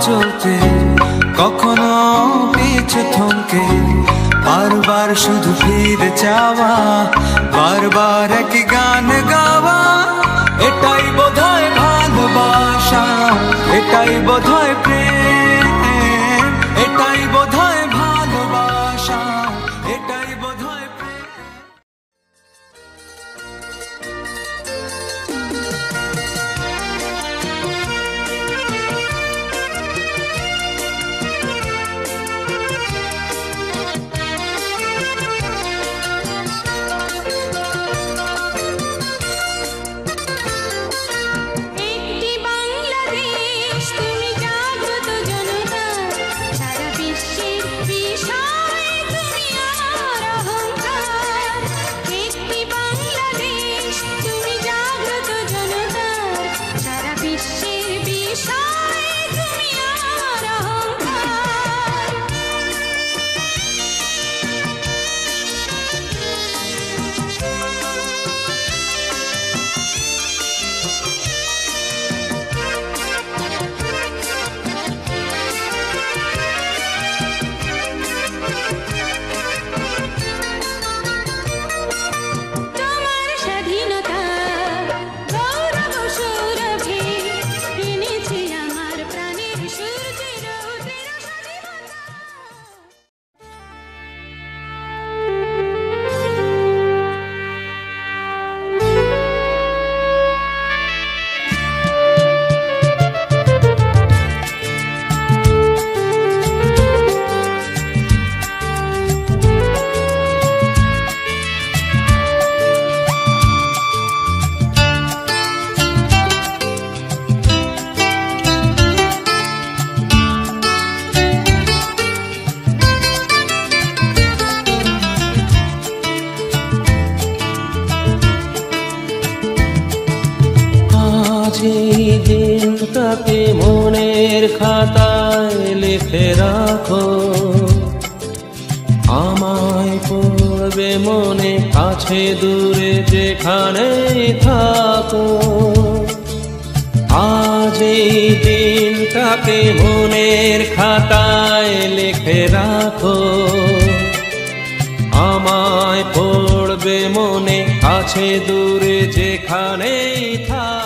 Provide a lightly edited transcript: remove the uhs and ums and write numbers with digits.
চলতে কখনো পিছু থমকে বারবার শুধু ফিরে যাওয়া বারবার একই গান গাওয়া এটাই বোধহয় ভালোবাসা এটাই বোধহয় প্রেম এটাই বোধহয় ভালোবাসা এটাই বোধহয় প্রেম এই দিনটাকে মনের খাতায় লিখে রাখো আমায় পড়বে মনে কাছে দূরে যেখানেই থাকো আজ এই দিনটাকে মনের খাতায় লিখে রাখো আমায় পড়বে মনে কাছে দূরে যেখানেই থাকো